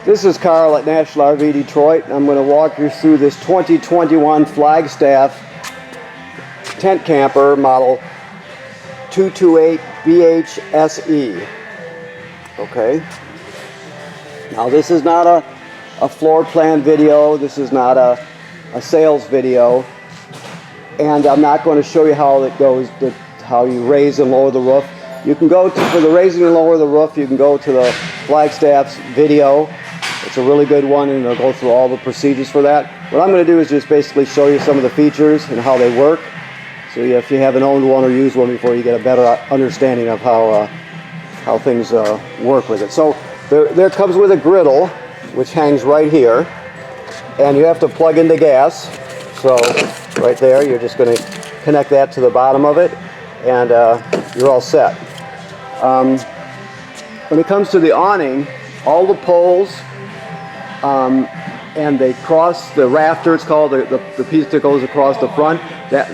This is Carl at National RV Detroit. I'm going to walk you through this 2021 Flagstaff tent camper model 228 BHSE. Okay. Now this is not a floor plan video. This is not a sales video. And I'm not going to show you how it goes, how you raise and lower the roof. You can go to, for the raising and lower the roof, you can go to the Flagstaff's video. It's a really good one, and it'll go through all the procedures for that. What I'm going to do is just basically show you some of the features and how they work. So if you haven't owned one or used one before, you get a better understanding of how things work with it. So there comes with a griddle, which hangs right here, and you have to plug into gas. So right there, you're just going to connect that to the bottom of it, and you're all set. When it comes to the awning, all the poles and they cross the rafter, it's called, the piece that goes across the front,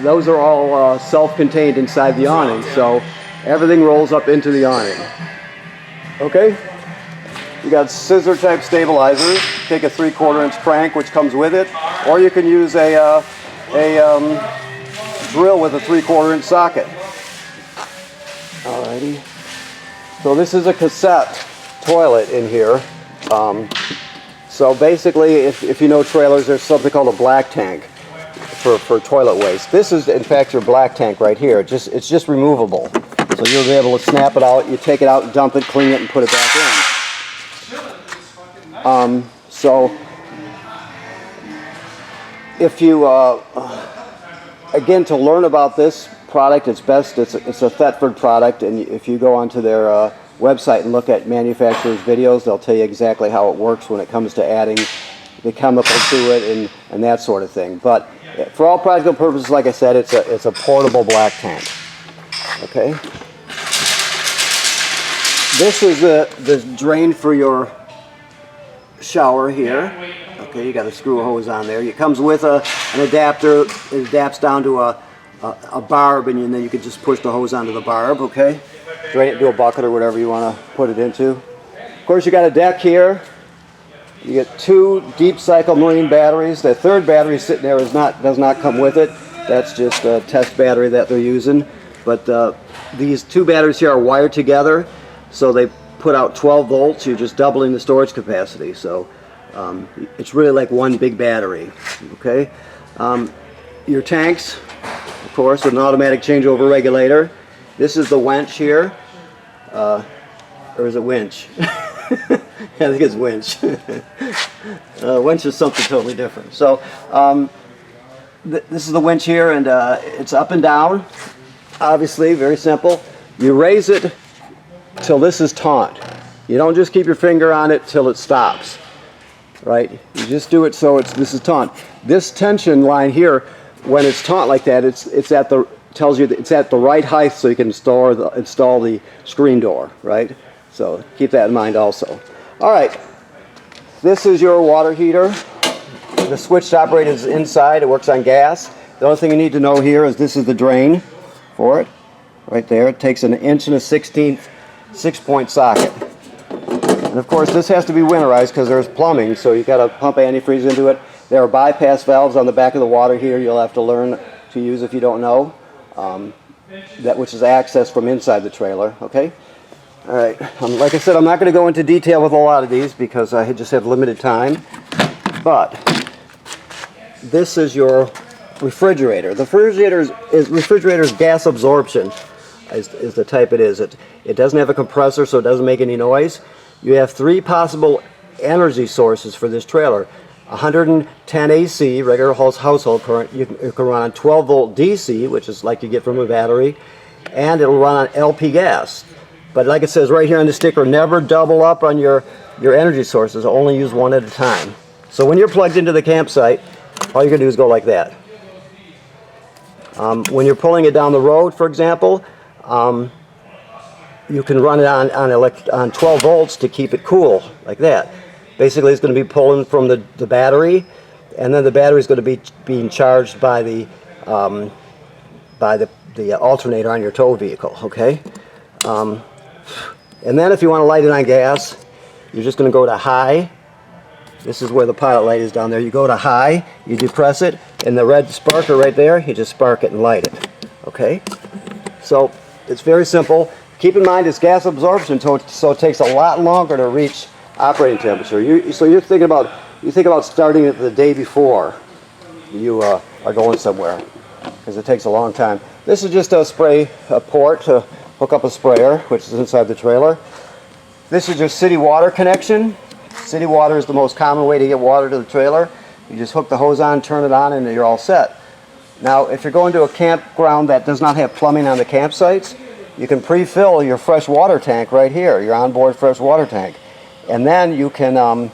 those are all self-contained inside the awning, so everything rolls up into the awning. Okay? You got scissor type stabilizers. Take a 3/4 inch crank, which comes with it, or you can use a drill with a 3/4 inch socket. Alrighty. So this is a cassette toilet in here. So basically, if you know trailers, there's something called a black tank for toilet waste. This is, in fact, your black tank right here. It's just removable. So you'll be able to snap it out. You take it out, dump it, clean it, and put it back in. So if you, again, to learn about this product, it's best, it's a Thetford product, and if you go onto their website and look at manufacturers' videos, they'll tell you exactly how it works when it comes to adding the chemical to it and that sort of thing. But for all practical purposes, like I said, it's a portable black tank. Okay. This is the drain for your shower here. Okay, you got a screw hose on there. It comes with an adapter. It adapts down to a barb, and then you can just push the hose onto the barb. Okay, drain it into a bucket or whatever you want to put it into. Of course, you got a deck here. You get 2 deep cycle marine batteries. The third battery sitting there does not come with it. That's just a test battery that they're using. But these 2 batteries here are wired together, so they put out 12 volts. You're just doubling the storage capacity. So it's really like one big battery. Okay. Your tanks, of course, with an automatic changeover regulator. This is the winch here. Or is it winch? I think it's winch. Winch is something totally different. So this is the winch here, and it's up and down. Obviously, very simple. You raise it till this is taut. You don't just keep your finger on it till it stops. Right? You just do it so this is taut. This tension line here, when it's taut like that, tells you that it's at the right height, so you can install the screen door. Right? So keep that in mind also. All right, this is your water heater. The switch to operate is inside. It works on gas. The only thing you need to know here is this is the drain for it. Right there. It takes 1 1/16" 6-point socket. And of course, this has to be winterized because there's plumbing, so you've got to pump antifreeze into it. There are bypass valves on the back of the water heater you'll have to learn to use if you don't know. Which is access from inside the trailer. Okay. All right, like I said, I'm not going to go into detail with a lot of these because I just have limited time, but this is your refrigerator. The refrigerator's gas absorption is the type it is. It doesn't have a compressor, so it doesn't make any noise. You have 3 possible energy sources for this trailer. 110 AC, regular household current. You can run on 12 volt DC, which is like you get from a battery, and it'll run on LP gas. But like it says right here on the sticker, never double up on your energy sources. Only use one at a time. So when you're plugged into the campsite, all you're going to do is go like that. When you're pulling it down the road, for example, you can run it on 12 volts to keep it cool, like that. Basically, it's going to be pulling from the battery, and then the battery is going to be being charged by the alternator on your tow vehicle. Okay. And then if you want to light it on gas, you're just going to go to high, This is where the pilot light is down there. You go to high, you depress it, and the red sparker right there, you just spark it and light it. Okay? So it's very simple. Keep in mind it's gas absorption, so it takes a lot longer to reach operating temperature. So you think about starting it the day before you are going somewhere, because it takes a long time. This is just a port to hook up a sprayer, which is inside the trailer. This is your city water connection. City water is the most common way to get water to the trailer. You just hook the hose on, turn it on, and you're all set. Now, if you're going to a campground that does not have plumbing on the campsites, you can pre-fill your fresh water tank right here, your onboard fresh water tank. And then you can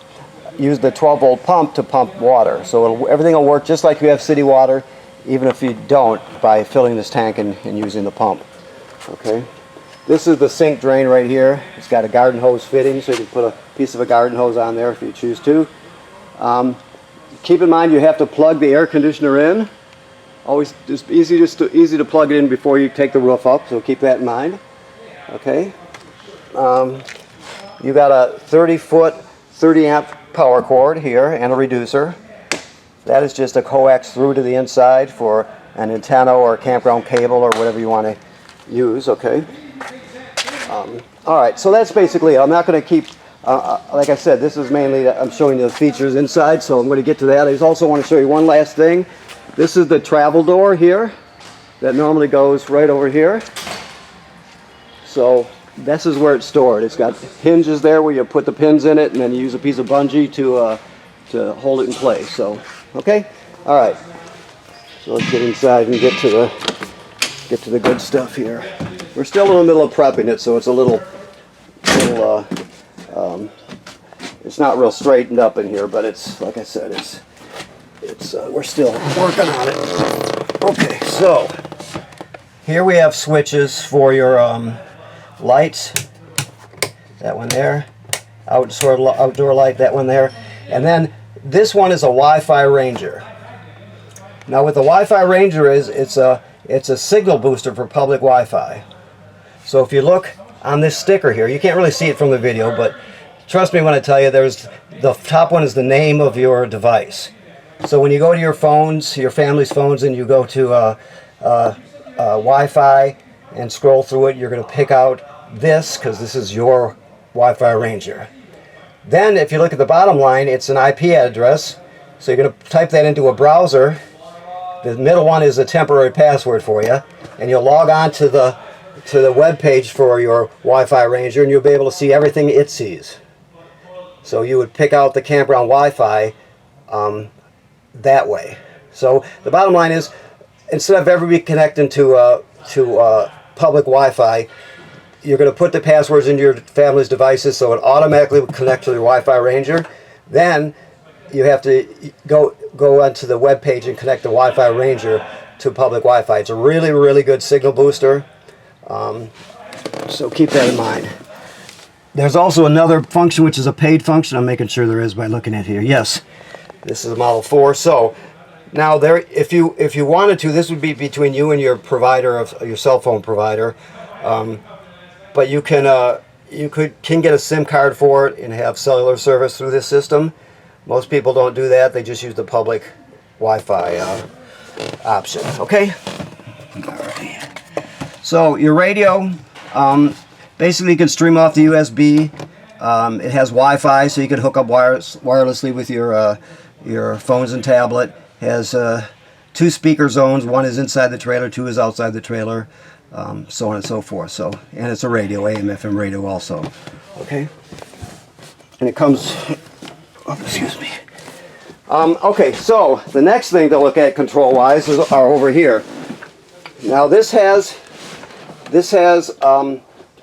use the 12-volt pump to pump water. So everything will work just like you have city water, even if you don't, by filling this tank and using the pump. Okay. This is the sink drain right here. It's got a garden hose fitting, so you can put a piece of a garden hose on there if you choose to. Keep in mind you have to plug the air conditioner in. Always just easy to plug it in before you take the roof up, so keep that in mind. Okay. You got a 30-foot, 30-amp power cord here and a reducer. That is just a coax through to the inside for an antenna or a campground cable or whatever you want to use. Okay. All right, so that's basically it. I'm not going to keep, like I said, this is mainly, I'm showing you the features inside, so I'm going to get to that. I just also want to show you one last thing. This is the travel door here that normally goes right over here. So this is where it's stored. It's got hinges there where you put the pins in it, and then you use a piece of bungee to hold it in place. So, okay, all right. So let's get inside and get to the good stuff here. We're still in the middle of prepping it, so it's a little it's not real straightened up in here, but it's, like I said, we're still working on it. Okay, so here we have switches for your lights. That one there, outdoor light, that one there, and then this one is a Wi-Fi Ranger. Now, what the Wi-Fi Ranger is, it's a signal booster for public Wi-Fi. So if you look on this sticker here, you can't really see it from the video, but trust me when I tell you, the top one is the name of your device. So when you go to your phones, your family's phones, and you go to Wi-Fi and scroll through it, you're going to pick out this, because this is your Wi-Fi Ranger. Then if you look at the bottom line, it's an IP address. So you're going to type that into a browser. The middle one is a temporary password for you, and you'll log on to the web page for your Wi-Fi Ranger, and you'll be able to see everything it sees. So you would pick out the campground Wi-Fi that way. So the bottom line is, instead of ever be connecting to public Wi-Fi, you're going to put the passwords into your family's devices, so it automatically will connect to the Wi-Fi Ranger. Then you have to go onto the web page and connect the Wi-Fi Ranger to public Wi-Fi. It's a really, really good signal booster. So keep that in mind. There's also another function, which is a paid function. I'm making sure there is by looking at here. Yes, this is a Model 4. So now if you wanted to, this would be between you and your provider of your cell phone provider. But you can get a SIM card for it and have cellular service through this system. Most people don't do that. They just use the public Wi-Fi option. Okay. All right. So your radio, basically you can stream off the USB. It has Wi-Fi, so you can hook up wirelessly with your phones and tablet. It has 2 speaker zones. One is inside the trailer, 2 is outside the trailer, so on and so forth. So, and it's a radio, AM, FM radio also. Okay. And it comes. Oh, excuse me. Okay, so the next thing to look at control-wise are over here. Now this has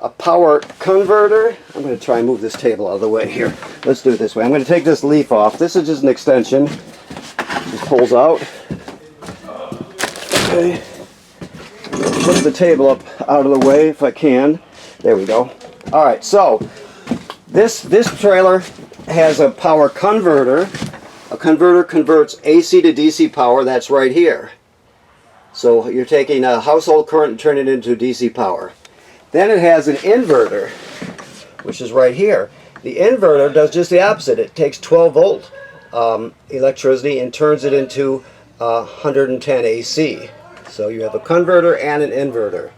a power converter. I'm going to try and move this table out of the way here. Let's do it this way. I'm going to take this leaf off. This is just an extension. It just pulls out. Okay. Put the table up out of the way if I can. There we go. All right, so this trailer has a power converter. A converter converts AC to DC power. That's right here. So you're taking a household current and turning it into DC power. Then it has an inverter, which is right here. The inverter does just the opposite. It takes 12 volt electricity and turns it into 110 AC. So you have a converter and an inverter.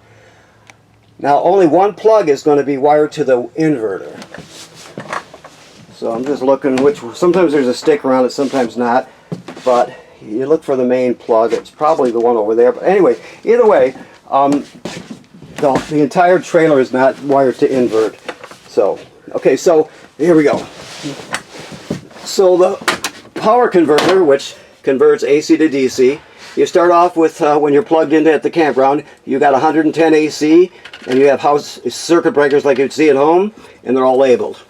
Now only one plug is going to be wired to the inverter. So I'm just looking sometimes there's a stick around it, sometimes not. But you look for the main plug. It's probably the one over there. But anyway, either way, the entire trailer is not wired to invert. So, okay, so here we go. So the power converter, which converts AC to DC, you start off with, when you're plugged into at the campground, you got 110 AC, and you have house circuit breakers like you'd see at home, and they're all labeled.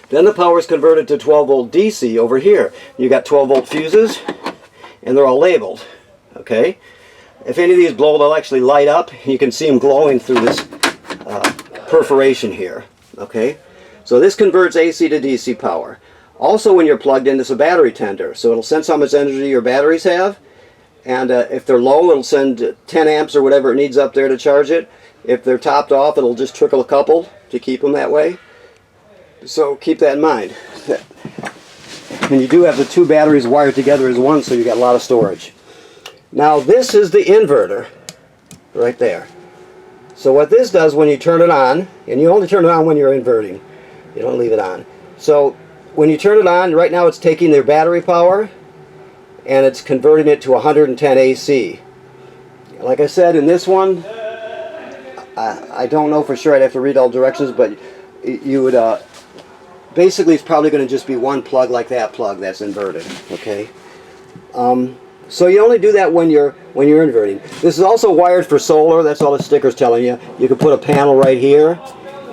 Then the power is converted to 12 volt DC over here. You got 12 volt fuses, and they're all labeled. Okay? If any of these blow, they'll actually light up. You can see them glowing through this perforation here. Okay? So this converts AC to DC power. Also, when you're plugged in, it's a battery tender. So it'll sense how much energy your batteries have. And if they're low, it'll send 10 amps or whatever it needs up there to charge it. If they're topped off, it'll just trickle a couple to keep them that way. So keep that in mind. And you do have the two batteries wired together as one, so you got a lot of storage. Now this is the inverter right there. So what this does when you turn it on, and you only turn it on when you're inverting, you don't leave it on. So when you turn it on, right now it's taking their battery power and it's converting it to 110 AC. Like I said, in this one, I don't know for sure, I'd have to read all directions, but you would basically it's probably going to just be one plug like that plug that's inverted. Okay. So you only do that when you're inverting. This is also wired for solar. That's all the sticker's telling you. You can put a panel right here,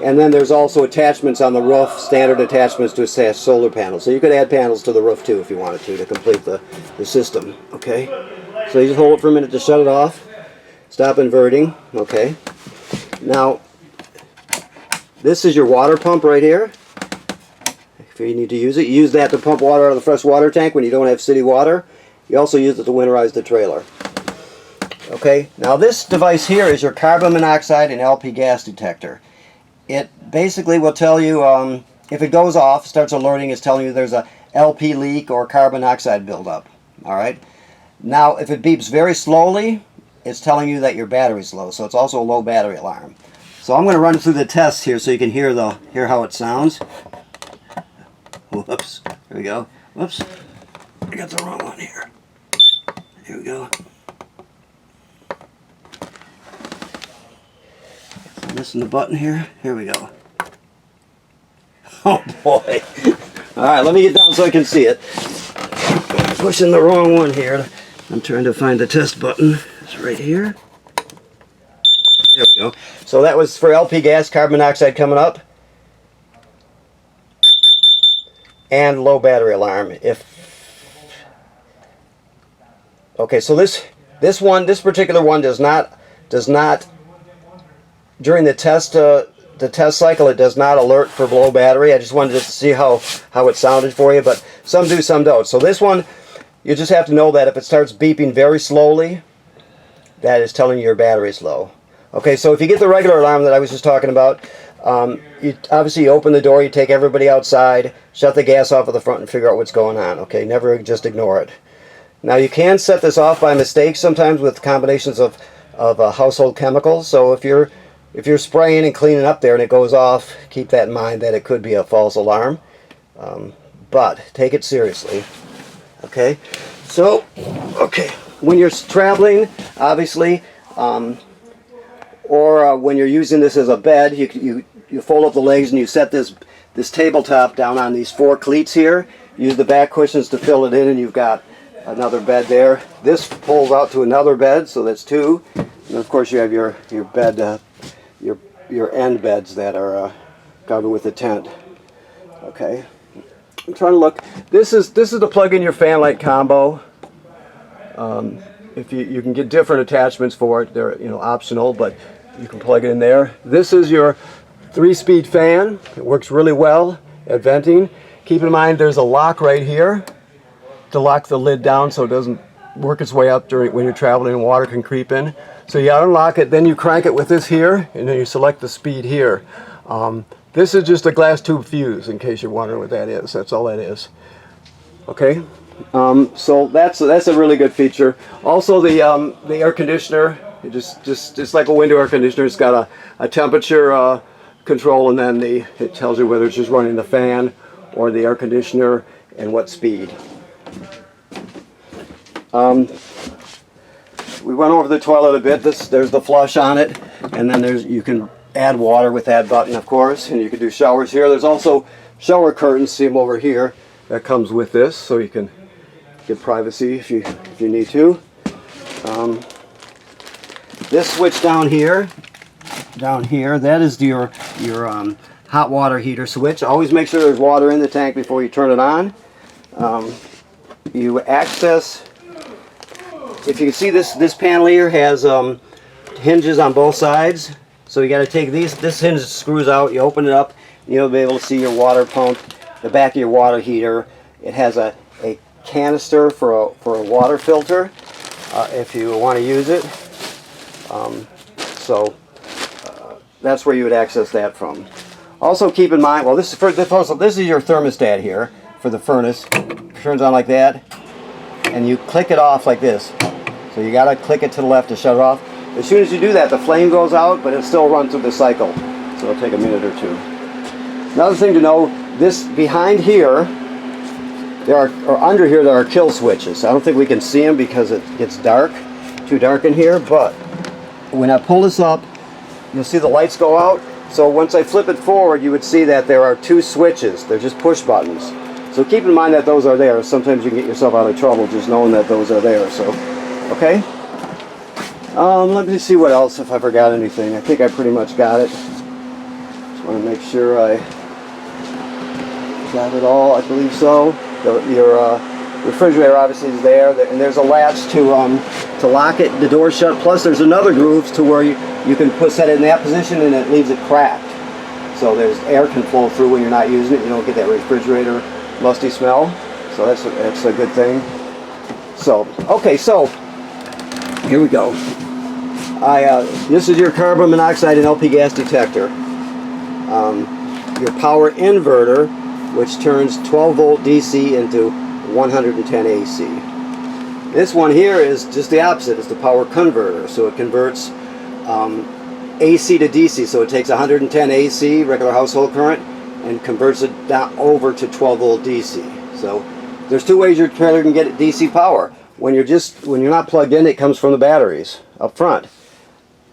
and then there's also attachments on the roof, standard attachments to a solar panel. So you could add panels to the roof too if you wanted to complete the system. Okay. So you just hold it for a minute to shut it off. Stop inverting. Okay. Now this is your water pump right here. If you need to use it, you use that to pump water out of the fresh water tank when you don't have city water. You also use it to winterize the trailer. Okay, now this device here is your carbon monoxide and LP gas detector. It basically will tell you, if it goes off, starts alerting, it's telling you there's a LP leak or carbon monoxide buildup. Alright, now if it beeps very slowly, it's telling you that your battery's low, so it's also a low battery alarm. So I'm going to run through the tests here so you can hear how it sounds. Whoops. Here we go. Whoops. I got the wrong one here. Here we go. I'm missing the button here. Here we go. Oh boy. Alright, let me get down so I can see it. I'm pushing the wrong one here. I'm trying to find the test button. It's right here. There we go. So that was for LP gas, carbon monoxide coming up. And low battery alarm. Okay, so this particular one does not during the test cycle, it does not alert for low battery. I just wanted to see how it sounded for you, but some do, some don't. So this one, you just have to know that if it starts beeping very slowly, that is telling you your battery's low. Okay, so if you get the regular alarm that I was just talking about, you open the door, you take everybody outside, shut the gas off at the front and figure out what's going on. Okay, never just ignore it. Now you can set this off by mistake sometimes with combinations of household chemicals. So if you're spraying and cleaning up there and it goes off, keep that in mind that it could be a false alarm. But take it seriously. Okay, so when you're traveling, obviously, or when you're using this as a bed, you fold up the legs and you set this tabletop down on these 4 cleats here. Use the back cushions to fill it in, and you've got another bed there. This pulls out to another bed, so that's 2. And of course you have your bed, your end beds that are covered with the tent. Okay, I'm trying to look. This is the plug-in your fan light combo. If you can get different attachments for it, they're optional, but you can plug it in there. This is your 3-speed fan. It works really well at venting. Keep in mind there's a lock right here to lock the lid down so it doesn't work its way up when you're traveling and water can creep in. So you unlock it, then you crank it with this here, and then you select the speed here. This is just a glass tube fuse, in case you're wondering what that is. That's all that is. Okay, so that's a really good feature. Also, the air conditioner, just like a window air conditioner, it's got a temperature control, and then it tells you whether it's just running the fan or the air conditioner and what speed. We went over the toilet a bit. There's the flush on it, and then you can add water with that button, of course, and you can do showers here. There's also shower curtains, see them over here, that comes with this, so you can get privacy if you need to. This switch down here, that is your hot water heater switch. Always make sure there's water in the tank before you turn it on. You access, if you can see, this panel here has hinges on both sides. So you got to take this hinge screws out, you open it up, and you'll be able to see your water pump, the back of your water heater. It has a canister for a water filter if you want to use it. That's where you would access that from. Also keep in mind, well, this is your thermostat here for the furnace. It turns on like that, and you click it off like this. So you got to click it to the left to shut it off. As soon as you do that, the flame goes out, but it'll still run through the cycle. So it'll take a minute or two. Another thing to know, this behind here, or under here, there are kill switches. I don't think we can see them because it gets dark, too dark in here, but when I pull this up, you'll see the lights go out. So once I flip it forward, you would see that there are two switches. They're just push buttons. So keep in mind that those are there. Sometimes you can get yourself out of trouble just knowing that those are there. So, okay. Let me see what else, if I forgot anything. I think I pretty much got it. Just want to make sure I got it all. I believe so. Your refrigerator obviously is there, and there's a latch to lock it, the door shut. Plus there's another groove to where you can set it in that position and it leaves it cracked. So there's air can flow through when you're not using it. You don't get that refrigerator musty smell. So that's a good thing. So, okay, so here we go. This is your carbon monoxide and LP gas detector. Your power inverter, which turns 12 volt DC into 110 AC. This one here is just the opposite. It's the power converter. So it converts AC to DC. So it takes 110 AC, regular household current, and converts it down over to 12 volt DC. So there's two ways your trailer can get DC power. When you're not plugged in, it comes from the batteries up front.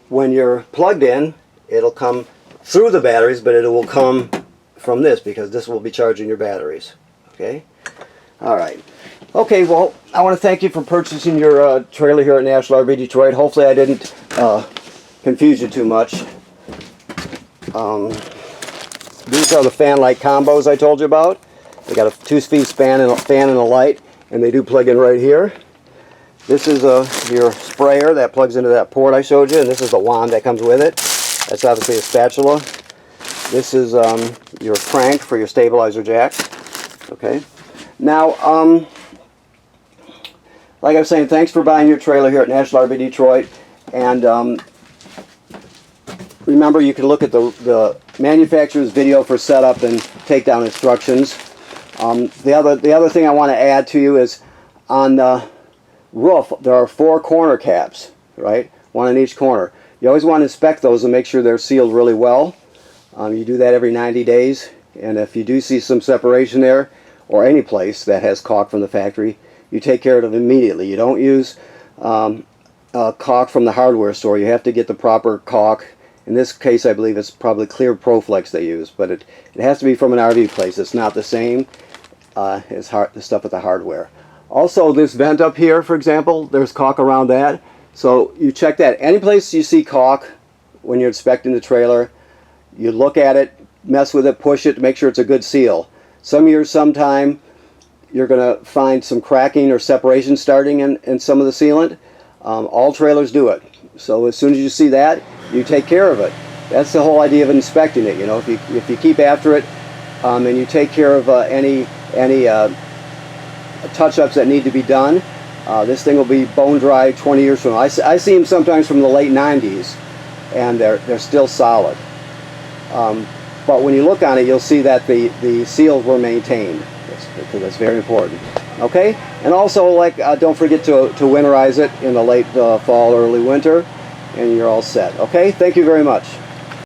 When you're plugged in, it'll come through the batteries, but it will come from this because this will be charging your batteries. Okay? All right. Okay, well, I want to thank you for purchasing your trailer here at National RV Detroit. Hopefully I didn't confuse you too much. These are the fan light combos I told you about. They got a 2-speed fan and a light, and they do plug in right here. This is your sprayer that plugs into that port I showed you, and this is the wand that comes with it. That's obviously a spatula. This is your crank for your stabilizer jack. Okay. Now, like I was saying, thanks for buying your trailer here at National RV Detroit. And remember, you can look at the manufacturer's video for setup and takedown instructions. The other thing I want to add to you is on the roof, there are 4 corner caps, right? One in each corner. You always want to inspect those and make sure they're sealed really well. You do that every 90 days, and if you do see some separation there, or any place that has caulk from the factory, you take care of it immediately. You don't use caulk from the hardware store. You have to get the proper caulk. In this case, I believe it's probably Clear Proflex they use, but it has to be from an RV place. It's not the same as the stuff at the hardware. Also, this vent up here, for example, there's caulk around that. So you check that. Any place you see caulk when you're inspecting the trailer, you look at it, mess with it, push it to make sure it's a good seal. Some years, sometime, you're going to find some cracking or separation starting in some of the sealant. All trailers do it. So as soon as you see that, you take care of it. That's the whole idea of inspecting it. You know, if you keep after it and you take care of any touch-ups that need to be done, this thing will be bone dry 20 years from now. I see them sometimes from the late 90s, and they're still solid. But when you look on it, you'll see that the seals were maintained, because that's very important. Okay, and also, like, don't forget to winterize it in the late fall, early winter, and you're all set. Okay, thank you very much.